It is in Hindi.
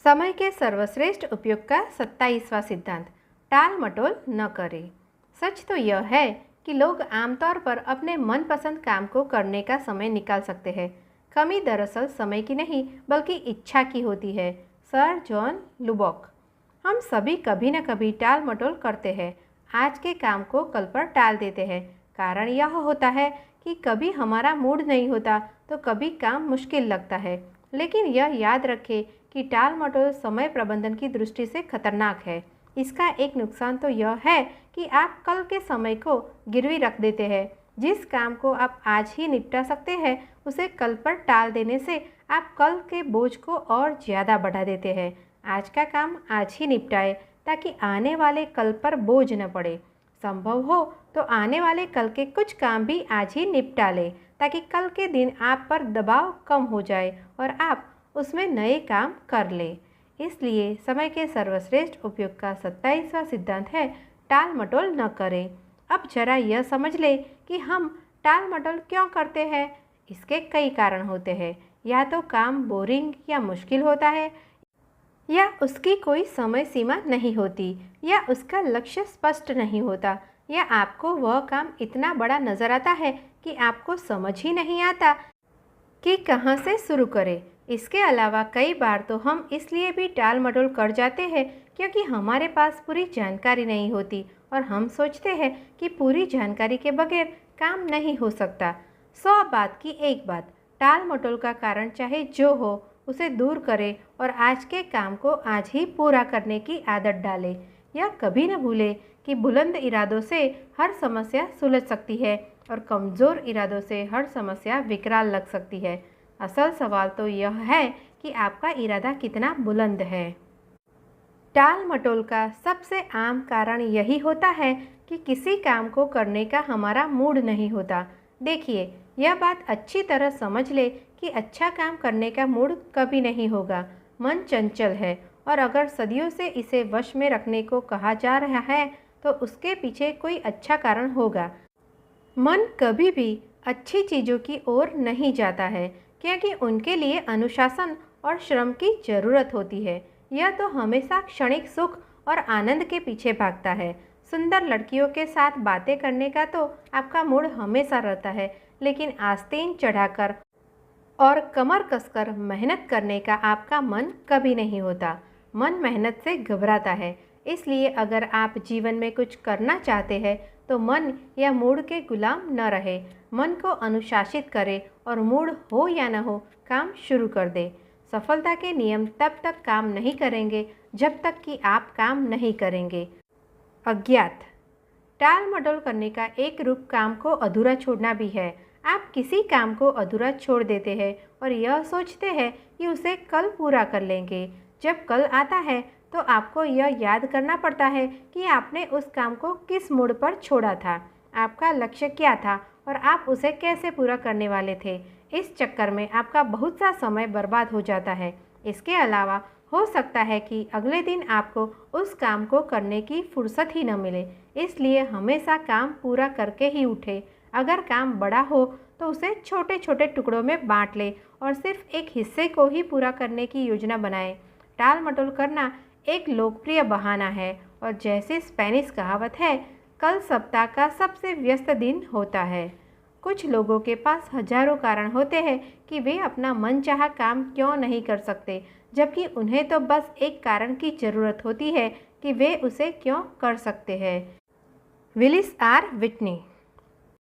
समय के सर्वश्रेष्ठ उपयोग का 27वां सिद्धांत, टाल मटोल न करें। सच तो यह है कि लोग आमतौर पर अपने मनपसंद काम को करने का समय निकाल सकते हैं। कमी दरअसल समय की नहीं बल्कि इच्छा की होती है। Sir John Lubbock. हम सभी कभी न कभी टाल मटोल करते हैं, आज के काम को कल पर टाल देते हैं। कारण यह होता है कि कभी हमारा मूड नहीं होता तो कभी काम मुश्किल लगता है। लेकिन यह याद रखें कि टाल मटोल समय प्रबंधन की दृष्टि से खतरनाक है। इसका एक नुकसान तो यह है कि आप कल के समय को गिरवी रख देते हैं। जिस काम को आप आज ही निपटा सकते हैं उसे कल पर टाल देने से आप कल के बोझ को और ज़्यादा बढ़ा देते हैं। आज का काम आज ही निपटाए ताकि आने वाले कल पर बोझ न पड़े। संभव हो तो आने वाले कल के कुछ काम भी आज ही निपटा लें ताकि कल के दिन आप पर दबाव कम हो जाए और आप उसमें नए काम कर लें। इसलिए समय के सर्वश्रेष्ठ उपयोग का 27वां सिद्धांत है, टाल मटोल न करें। अब जरा यह समझ ले कि हम टाल मटोल क्यों करते हैं। इसके कई कारण होते हैं। या तो काम बोरिंग या मुश्किल होता है, या उसकी कोई समय सीमा नहीं होती, या उसका लक्ष्य स्पष्ट नहीं होता, या आपको वह काम इतना बड़ा नजर आता है कि आपको समझ ही नहीं आता कि कहाँ से शुरू करें। इसके अलावा कई बार तो हम इसलिए भी टाल मटोल कर जाते हैं क्योंकि हमारे पास पूरी जानकारी नहीं होती और हम सोचते हैं कि पूरी जानकारी के बगैर काम नहीं हो सकता। 100 बात की एक बात, टाल मटोल का कारण चाहे जो हो उसे दूर करें और आज के काम को आज ही पूरा करने की आदत डालें। यह कभी न भूलें कि बुलंद इरादों से हर समस्या सुलझ सकती है और कमज़ोर इरादों से हर समस्या विकराल लग सकती है। असल सवाल तो यह है कि आपका इरादा कितना बुलंद है। टाल मटोल का सबसे आम कारण यही होता है कि किसी काम को करने का हमारा मूड नहीं होता। देखिए, यह बात अच्छी तरह समझ ले कि अच्छा काम करने का मूड कभी नहीं होगा। मन चंचल है और अगर सदियों से इसे वश में रखने को कहा जा रहा है तो उसके पीछे कोई अच्छा कारण होगा। मन कभी भी अच्छी चीज़ों की ओर नहीं जाता है क्योंकि उनके लिए अनुशासन और श्रम की ज़रूरत होती है। यह तो हमेशा क्षणिक सुख और आनंद के पीछे भागता है। सुंदर लड़कियों के साथ बातें करने का तो आपका मूड हमेशा रहता है, लेकिन आस्तीन चढ़ाकर और कमर कसकर मेहनत करने का आपका मन कभी नहीं होता। मन मेहनत से घबराता है। इसलिए अगर आप जीवन में कुछ करना चाहते हैं तो मन या मूड के गुलाम न रहे। मन को अनुशासित करें और मूड हो या न हो काम शुरू कर दे। सफलता के नियम तब तक काम नहीं करेंगे जब तक कि आप काम नहीं करेंगे। अज्ञात। टाल मटोल करने का एक रूप काम को अधूरा छोड़ना भी है। आप किसी काम को अधूरा छोड़ देते हैं और यह सोचते हैं कि उसे कल पूरा कर लेंगे। जब कल आता है तो आपको यह याद करना पड़ता है कि आपने उस काम को किस मोड़ पर छोड़ा था, आपका लक्ष्य क्या था और आप उसे कैसे पूरा करने वाले थे। इस चक्कर में आपका बहुत सा समय बर्बाद हो जाता है। इसके अलावा हो सकता है कि अगले दिन आपको उस काम को करने की फुर्सत ही न मिले। इसलिए हमेशा काम पूरा करके ही उठे। अगर काम बड़ा हो तो उसे छोटे छोटे टुकड़ों में बांट ले और सिर्फ एक हिस्से को ही पूरा करने की योजना बनाएं। टाल मटोल करना एक लोकप्रिय बहाना है और जैसे स्पेनिश कहावत है, कल सप्ताह का सबसे व्यस्त दिन होता है। कुछ लोगों के पास हजारों कारण होते हैं कि वे अपना मनचाहा काम क्यों नहीं कर सकते, जबकि उन्हें तो बस एक कारण की ज़रूरत होती है कि वे उसे क्यों कर सकते हैं। Willis R Whitney.